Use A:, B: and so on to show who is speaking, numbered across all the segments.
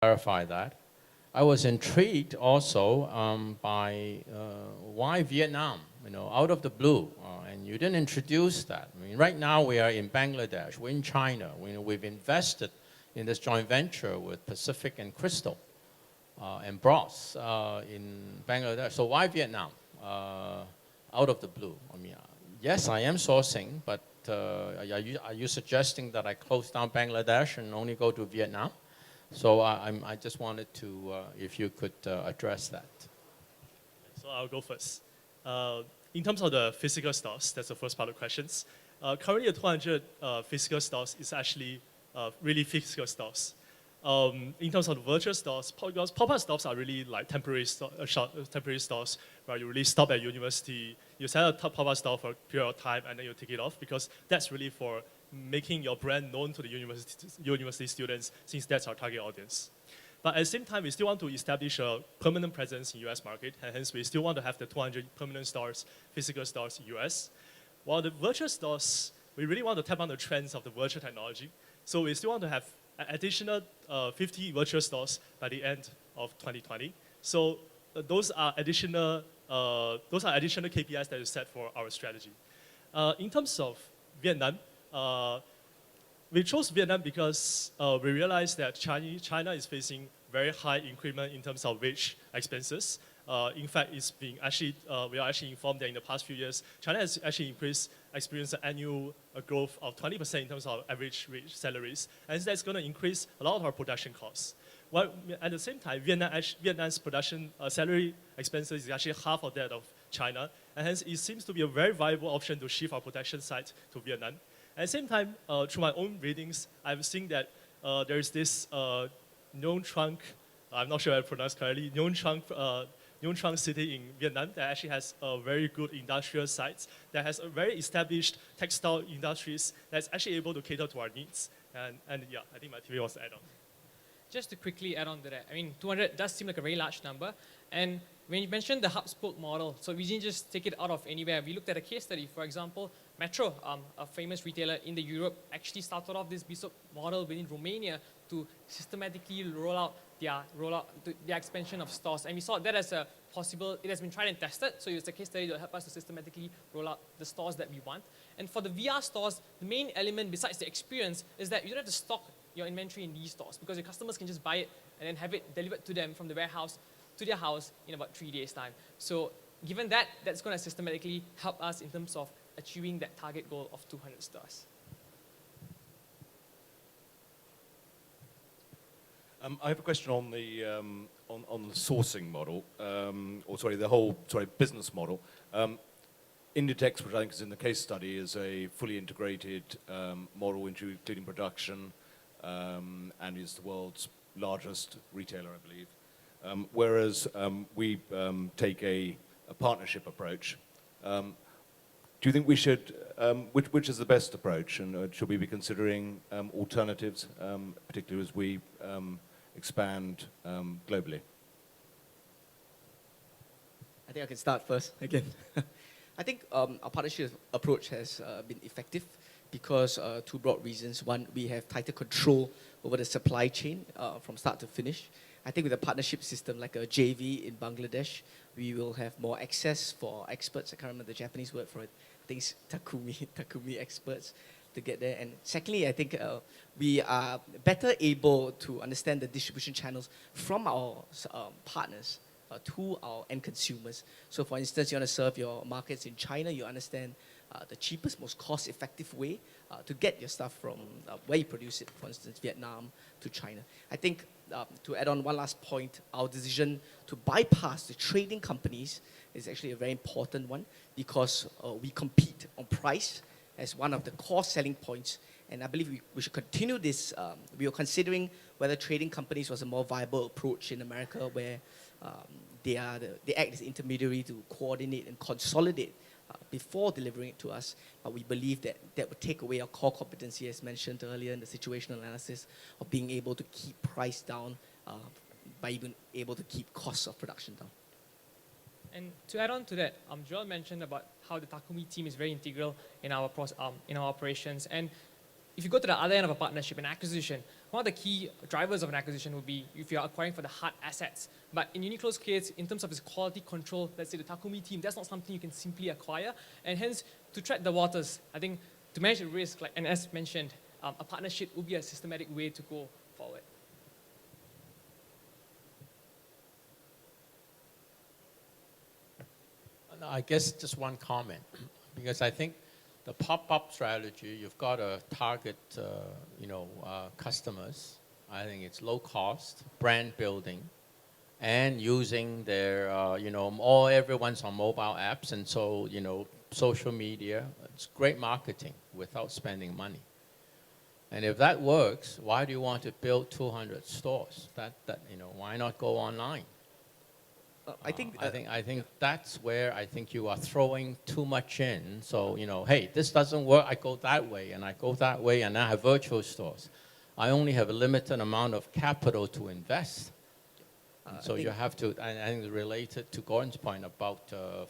A: clarify that. I was intrigued also by why Vietnam, out of the blue, and you didn't introduce that. I mean, right now we are in Bangladesh, we're in China. We've invested in this joint venture with Pacific and Crystal and Bros in Bangladesh. So why Vietnam out of the blue? I mean, yes, I am sourcing, but are you suggesting that I close down Bangladesh and only go to Vietnam? So I just wanted to, if you could address that.
B: So I'll go first. In terms of the physical stores, that's the first part of the questions. Currently, the 200 physical stores is actually really physical stores. In terms of the virtual stores, because pop-up stores are really like temporary stores where you really stop at university, you set a pop-up store for a period of time and then you take it off, because that's really for making your brand known to the university students, since that's our target audience. But at the same time, we still want to establish a permanent presence in US market, and hence we still want to have the 200 permanent stores, physical stores in US. While the virtual stores, we really want to tap on the trends of the virtual technology. So we still want to have an additional 50 virtual stores by the end of 2020. So those are additional KPIs that we set for our strategy. In terms of Vietnam, we chose Vietnam because we realized that China is facing very high increment in terms of wage expenses. In fact, we are actually informed that in the past few years, China has actually experienced an annual growth of 20% in terms of average wage salaries, and that's going to increase a lot of our production costs. While at the same time, Vietnam's production salary expenses is actually half of that of China, and hence it seems to be a very viable option to shift our production site to Vietnam. At the same time, through my own readings, I've seen that there is this Nguyen Truong, I'm not sure I pronounced correctly, Nguyen Truong city in Vietnam that actually has very good industrial sites, that has a very established textile industries that's actually able to cater to our needs. And yeah, I think my TV wants to add on.
C: Just to quickly add on to that, I mean, 200 does seem like a very large number. And when you mentioned the hub-spoke model, so we didn't just take it out of anywhere. We looked at a case study. For example, Metro, a famous retailer in Europe, actually started off this bespoke model within Romania to systematically roll out their expansion of stores. And we saw that as a possible, it has been tried and tested, so it's a case study to help us to systematically roll out the stores that we want. And for the VR stores, the main element besides the experience is that you don't have to stock your inventory in these stores, because your customers can just buy it and then have it delivered to them from the warehouse to their house in about 3 days' time. So given that, that's going to systematically help us in terms of achieving that target goal of 200 stores.
D: I have a question on the sourcing model, the whole business model. Inditex, which I think is in the case study, is a fully integrated model including production, and is the world's largest retailer, I believe. Whereas we take a partnership approach. Do you think we should, which is the best approach, and should we be considering alternatives, particularly as we expand globally?
E: I think I can start first again. I think our partnership approach has been effective because two broad reasons. One, we have tighter control over the supply chain from start to finish. I think with a partnership system like a JV in Bangladesh, we will have more access for experts. I can't remember the Japanese word for it. I think it's Takumi experts to get there. And secondly, I think we are better able to understand the distribution channels from our partners to our end consumers. So for instance, you want to serve your markets in China, you understand the cheapest, most cost-effective way to get your stuff from where you produce it, for instance, Vietnam to China. I think to add on one last point, our decision to bypass the trading companies is actually a very important one, because we compete on price as one of the core selling points. And I believe we should continue this. We were considering whether trading companies was a more viable approach in America, where they act as intermediary to coordinate and consolidate before delivering it to us. But we believe that would take away our core competency, as mentioned earlier in the situational analysis, of being able to keep price down by even able to keep costs of production down.
C: And to add on to that, Joel mentioned about how the Takumi team is very integral in our operations. And if you go to the other end of a partnership, an acquisition, one of the key drivers of an acquisition would be if you're acquiring for the hard assets. But in Uniqlo's case, in terms of its quality control, let's say the Takumi team, that's not something you can simply acquire. And hence, to tread the waters, I think to manage the risk, and as mentioned, a partnership would be a systematic way to go forward.
A: I guess just one comment, because I think the pop-up strategy, you've got to target, customers. I think it's low cost, brand building, and using their, everyone's on mobile apps, and so, social media. It's great marketing without spending money. And if that works, why do you want to build 200 stores? Why not go online?
E: I think
A: that's where I think you are throwing too much in. So, hey, this doesn't work, I go that way, and I go that way, and I have virtual stores. I only have a limited amount of capital to invest. So you have to, I think related to Gordon's point about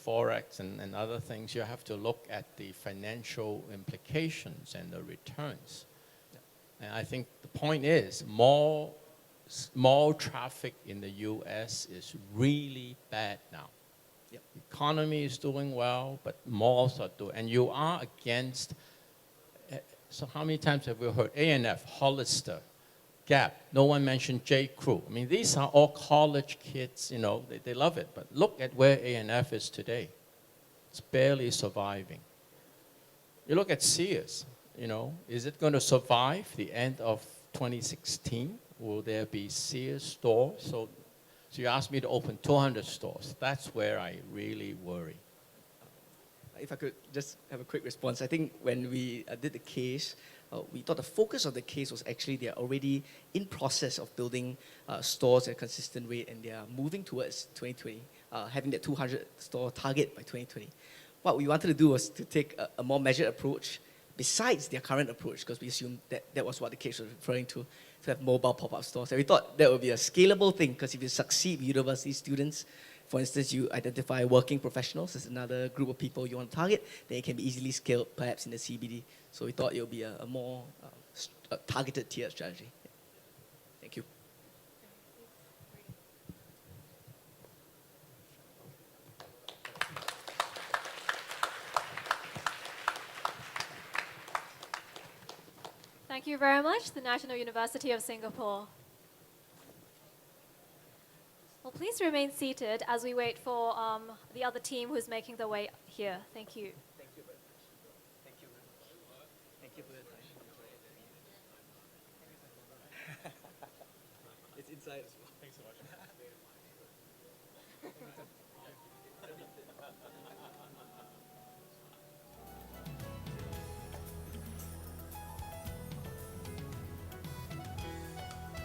A: Forex and other things, you have to look at the financial implications and the returns. And I think the point is, mall traffic in the US is really bad now.
E: Yep.
A: The economy is doing well, but malls are doing, and you are against, so how many times have we heard A&F, Hollister, Gap, no one mentioned J. Crew. I mean, these are all college kids, they love it, but look at where A&F is today. It's barely surviving. You look at Sears, is it going to survive the end of 2016? Will there be Sears stores? So you asked me to open 200 stores. That's where I really worry.
E: If I could just have a quick response. I think when we did the case, we thought the focus of the case was actually they're already in process of building stores at a consistent rate, and they are moving towards 2020, having that 200 store target by 2020. What we wanted to do was to take a more measured approach besides their current approach, because we assumed that was what the case was referring to have mobile pop-up stores. And we thought that would be a scalable thing, because if you succeed with university students, for instance, you identify working professionals as another group of people you want to target, then it can be easily scaled, perhaps in the CBD. So we thought it would be a more targeted tiered strategy. Thank you.
F: Thank you very much, the National University of Singapore. Well, please remain seated as we wait for the other team who's making their way here. Thank you.
E: Thank you very much. Thank you very much. Thank you for your time. It's inside as well.
B: Thanks so much.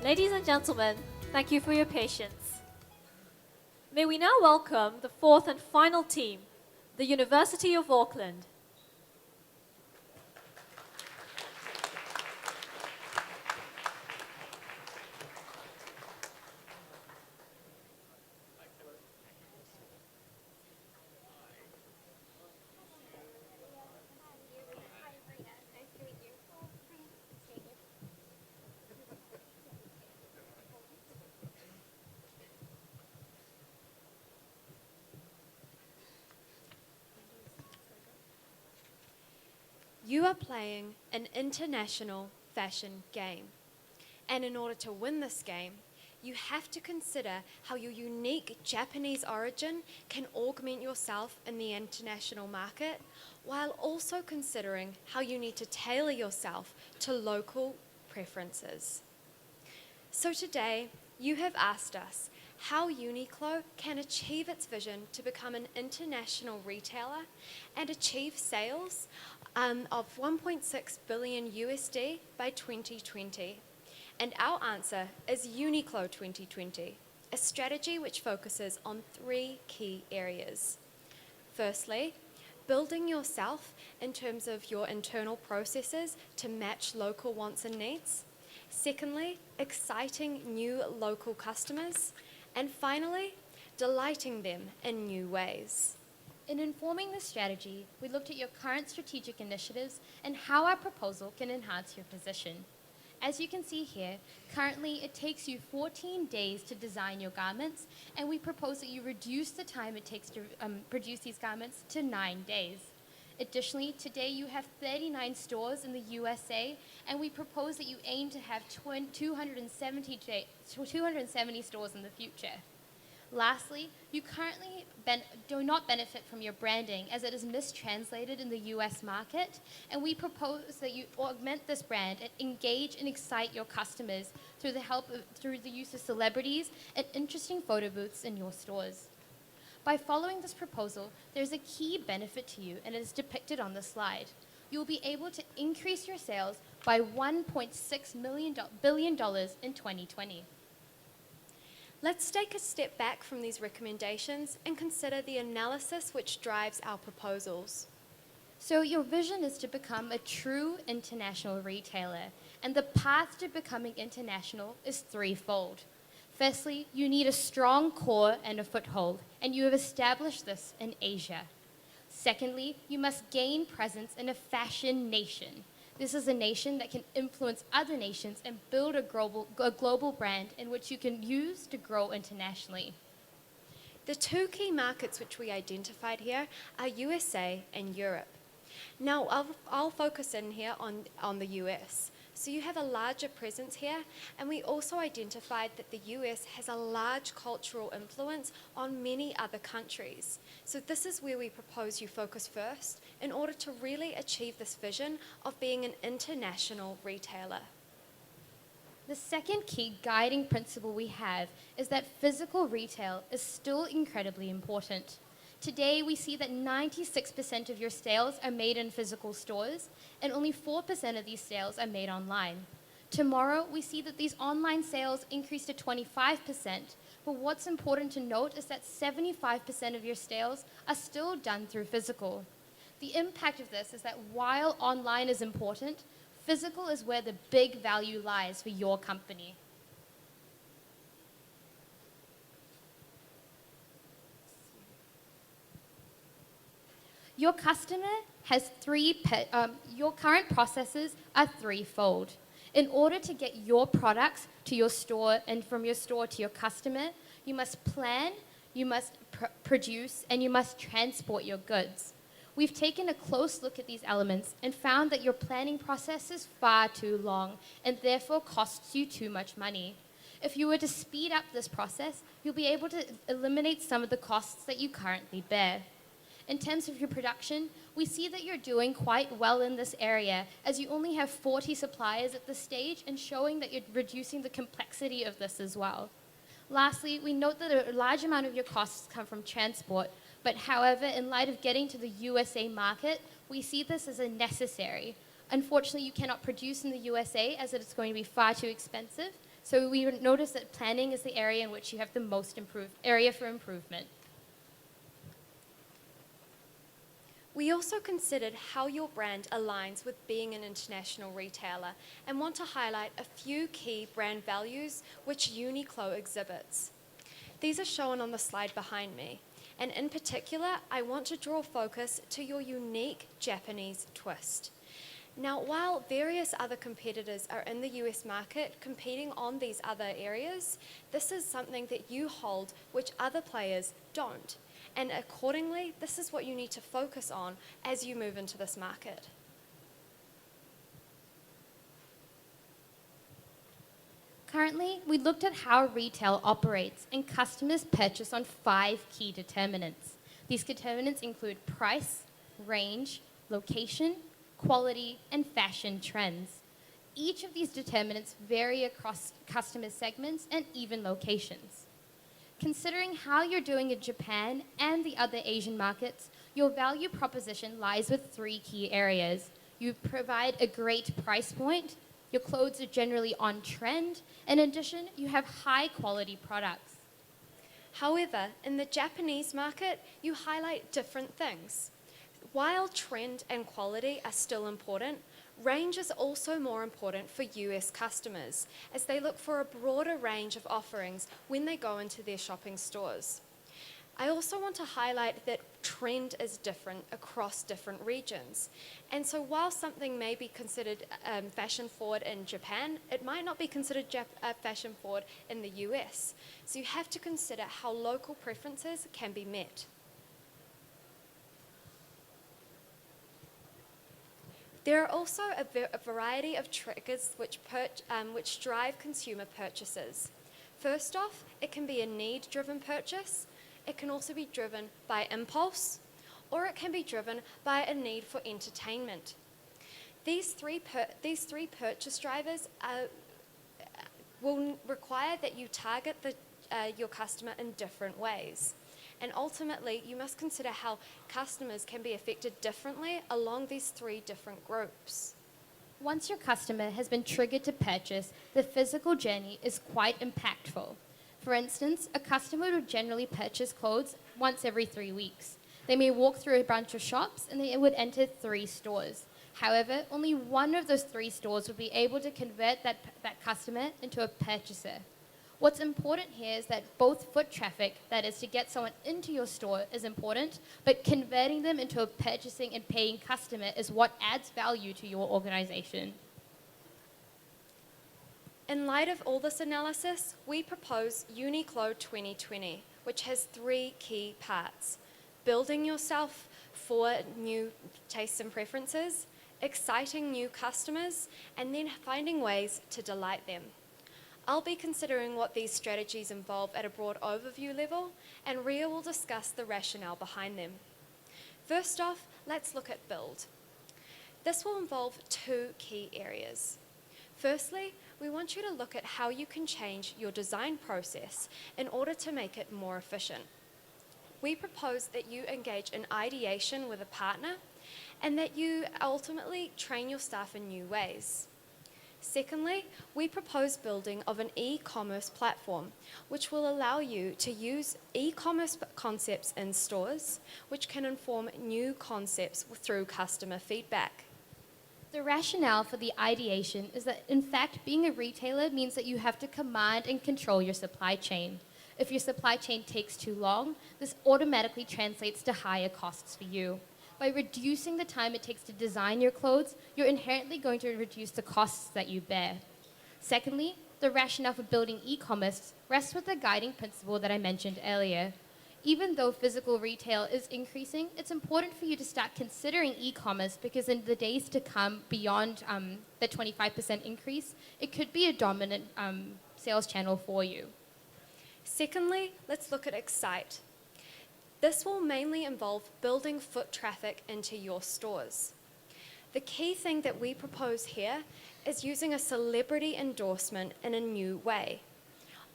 F: Ladies and gentlemen, thank you for your patience. May we now welcome the fourth and final team, the University of Auckland.
G: You are playing an international fashion game. And in order to win this game, you have to consider how your unique Japanese origin can augment yourself in the international market, while also considering how you need to tailor yourself to local preferences. So today, you have asked us how UNIQLO can achieve its vision to become an international retailer and achieve sales of 1.6 billion USD by 2020. And our answer is UNIQLO 2020, a strategy which focuses on 3 key areas. Firstly, building yourself in terms of your internal processes to match local wants and needs. Secondly, exciting new local customers. And finally, delighting them in new ways.
H: In informing this strategy, we looked at your current strategic initiatives and how our proposal can enhance your position. As you can see here, currently it takes you 14 days to design your garments, and we propose that you reduce the time it takes to produce these garments to 9 days. Additionally, today you have 39 stores in the USA, and we propose that you aim to have 270 stores in the future. Lastly, you currently do not benefit from your branding as it is mistranslated in the US market, and we propose that you augment this brand and engage and excite your customers through the use of celebrities and interesting photo booths in your stores. By following this proposal, there's a key benefit to you, and it is depicted on the slide. You'll be able to increase your sales by $1.6 billion in 2020.
G: Let's take a step back from these recommendations and consider the analysis which drives our proposals.
H: So your vision is to become a true international retailer, and the path to becoming international is threefold. Firstly, you need a strong core and a foothold, and you have established this in Asia. Secondly, you must gain presence in a fashion nation. This is a nation that can influence other nations and build a global brand in which you can use to grow internationally.
G: The two key markets which we identified here are USA and Europe. Now, I'll focus in here on the US. So you have a larger presence here, and we also identified that the US has a large cultural influence on many other countries. So this is where we propose you focus first in order to really achieve this vision of being an international retailer.
H: The second key guiding principle we have is that physical retail is still incredibly important. Today, we see that 96% of your sales are made in physical stores, and only 4% of these sales are made online. Tomorrow, we see that these online sales increase to 25%, but what's important to note is that 75% of your sales are still done through physical. The impact of this is that while online is important, physical is where the big value lies for your company. Your customer has your current processes are threefold. In order to get your products to your store and from your store to your customer, you must plan, you must produce, and you must transport your goods. We've taken a close look at these elements and found that your planning process is far too long and therefore costs you too much money. If you were to speed up this process, you'll be able to eliminate some of the costs that you currently bear. In terms of your production, we see that you're doing quite well in this area, as you only have 40 suppliers at this stage and showing that you're reducing the complexity of this as well. Lastly, we note that a large amount of your costs come from transport, but however, in light of getting to the USA market, we see this as a necessary. Unfortunately, you cannot produce in the USA as it's going to be far too expensive, so we notice that planning is the area in which you have the most area for improvement.
G: We also considered how your brand aligns with being an international retailer and want to highlight a few key brand values which UNIQLO exhibits. These are shown on the slide behind me, and in particular, I want to draw focus to your unique Japanese twist. Now, while various other competitors are in the US market competing on these other areas, this is something that you hold which other players don't. And accordingly, this is what you need to focus on as you move into this market.
H: Currently, we looked at how retail operates and customers purchase on 5 key determinants. These determinants include price, range, location, quality, and fashion trends. Each of these determinants vary across customer segments and even locations. Considering how you're doing in Japan and the other Asian markets, your value proposition lies with 3 key areas. You provide a great price point, your clothes are generally on trend, and in addition, you have high quality products.
G: However, in the Japanese market, you highlight different things. While trend and quality are still important, range is also more important for US customers as they look for a broader range of offerings when they go into their shopping stores. I also want to highlight that trend is different across different regions. And so while something may be considered fashion forward in Japan, it might not be considered fashion forward in the US. So you have to consider how local preferences can be met. There are also a variety of triggers which drive consumer purchases. First off, it can be a need-driven purchase. It can also be driven by impulse, or it can be driven by a need for entertainment. These three purchase drivers will require that you target your customer in different ways. And ultimately, you must consider how customers can be affected differently along these three different groups.
H: Once your customer has been triggered to purchase, the physical journey is quite impactful. For instance, a customer would generally purchase clothes once every 3 weeks. They may walk through a bunch of shops and they would enter 3 stores. However, only one of those 3 stores would be able to convert that customer into a purchaser. What's important here is that both foot traffic, that is to get someone into your store, is important, but converting them into a purchasing and paying customer is what adds value to your organization.
G: In light of all this analysis, we propose UNIQLO 2020, which has 3 key parts: building yourself for new tastes and preferences, exciting new customers, and then finding ways to delight them. I'll be considering what these strategies involve at a broad overview level, and Ria will discuss the rationale behind them. First off, let's look at build. This will involve 2 key areas. Firstly, we want you to look at how you can change your design process in order to make it more efficient. We propose that you engage in ideation with a partner and that you ultimately train your staff in new ways. Secondly, we propose building of an e-commerce platform, which will allow you to use e-commerce concepts in stores, which can inform new concepts through customer feedback.
H: The rationale for the ideation is that, in fact, being a retailer means that you have to command and control your supply chain. If your supply chain takes too long, this automatically translates to higher costs for you. By reducing the time it takes to design your clothes, you're inherently going to reduce the costs that you bear. Secondly, the rationale for building e-commerce rests with the guiding principle that I mentioned earlier. Even though physical retail is increasing, it's important for you to start considering e-commerce because in the days to come, beyond the 25% increase, it could be a dominant sales channel for you.
G: Secondly, let's look at Excite. This will mainly involve building foot traffic into your stores. The key thing that we propose here is using a celebrity endorsement in a new way.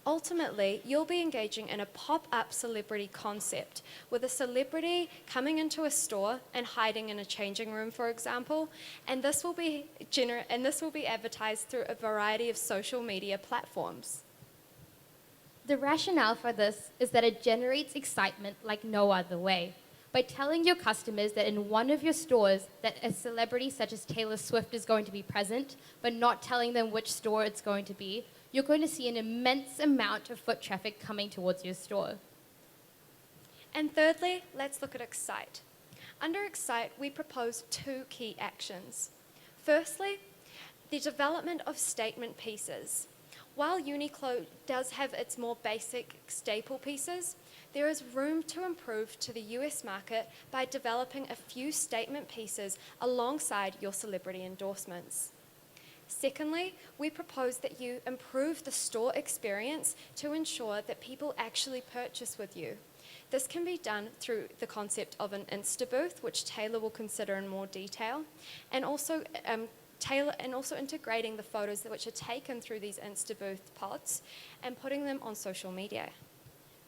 G: Ultimately, you'll be engaging in a pop-up celebrity concept with a celebrity coming into a store and hiding in a changing room, for example, and this will be advertised through a variety of social media platforms.
H: The rationale for this is that it generates excitement like no other way. By telling your customers that in one of your stores that a celebrity such as Taylor Swift is going to be present, but not telling them which store it's going to be, you're going to see an immense amount of foot traffic coming towards your store.
G: And thirdly, let's look at Excite. Under Excite, we propose 2 key actions. Firstly, the development of statement pieces. While UNIQLO does have its more basic staple pieces, there is room to improve to the US market by developing a few statement pieces alongside your celebrity endorsements. Secondly, we propose that you improve the store experience to ensure that people actually purchase with you. This can be done through the concept of an Insta booth, which Taylor will consider in more detail, and also integrating the photos which are taken through these Insta booth pods and putting them on social media.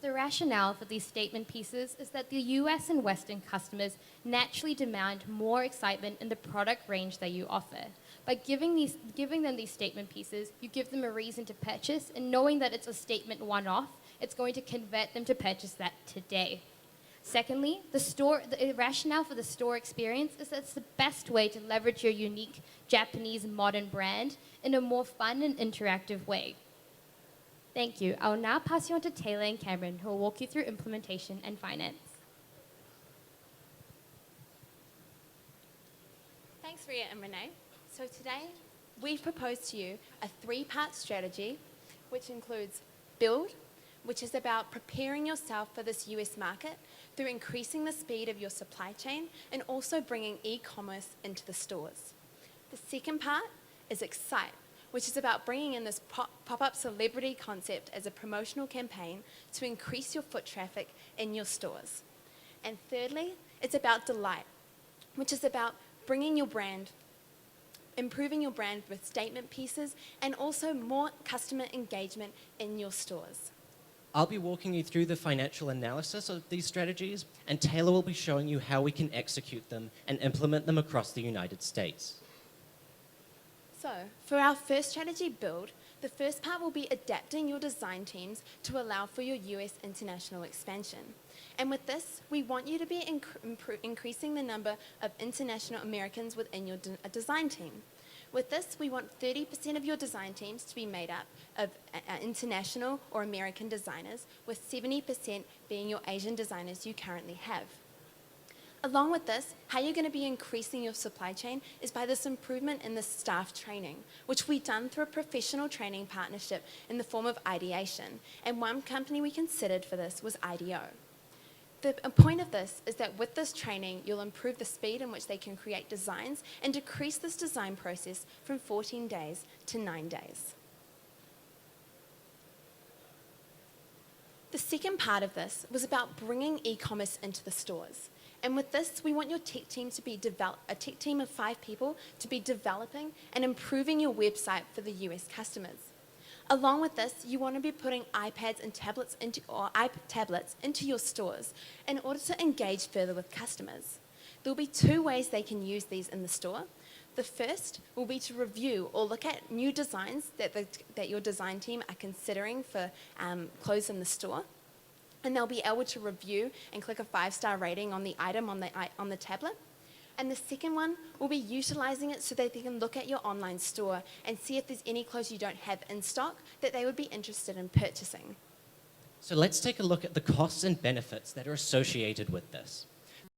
H: The rationale for these statement pieces is that the US and Western customers naturally demand more excitement in the product range that you offer. By giving them these statement pieces, you give them a reason to purchase, and knowing that it's a statement one-off, it's going to convert them to purchase that today. Secondly, the rationale for the store experience is that it's the best way to leverage your unique Japanese modern brand in a more fun and interactive way. Thank you. I'll now pass you on to Taylor and Cameron, who will walk you through implementation and finance.
I: Thanks, Ria and Renee. So today, we've proposed to you a 3-part strategy, which includes build, which is about preparing yourself for this US market through increasing the speed of your supply chain and also bringing e-commerce into the stores. The second part is excite, which is about bringing in this pop-up celebrity concept as a promotional campaign to increase your foot traffic in your stores. And thirdly, it's about delight, which is about bringing your brand, improving your brand with statement pieces and also more customer engagement in your stores.
J: I'll be walking you through the financial analysis of these strategies, and Taylor will be showing you how we can execute them and implement them across the United States.
I: So, for our first strategy build, the first part will be adapting your design teams to allow for your US international expansion. And with this, we want you to be increasing the number of international Americans within your design team. With this, we want 30% of your design teams to be made up of international or American designers, with 70% being your Asian designers you currently have. Along with this, how you're going to be increasing your supply chain is by this improvement in the staff training, which we've done through a professional training partnership in the form of ideation. And one company we considered for this was IDEO. The point of this is that with this training, you'll improve the speed in which they can create designs and decrease this design process from 14 days to 9 days. The second part of this was about bringing e-commerce into the stores. And with this, we want your tech team to be a tech team of 5 people to be developing and improving your website for the US customers. Along with this, you want to be putting iPads and tablets into your stores in order to engage further with customers. There will be 2 ways they can use these in the store. The first will be to review or look at new designs that your design team are considering for clothes in the store. And they'll be able to review and click a 5-star rating on the item on the tablet. And the second one will be utilizing it so that they can look at your online store and see if there's any clothes you don't have in stock that they would be interested in purchasing.
J: So let's take a look at the costs and benefits that are associated with this.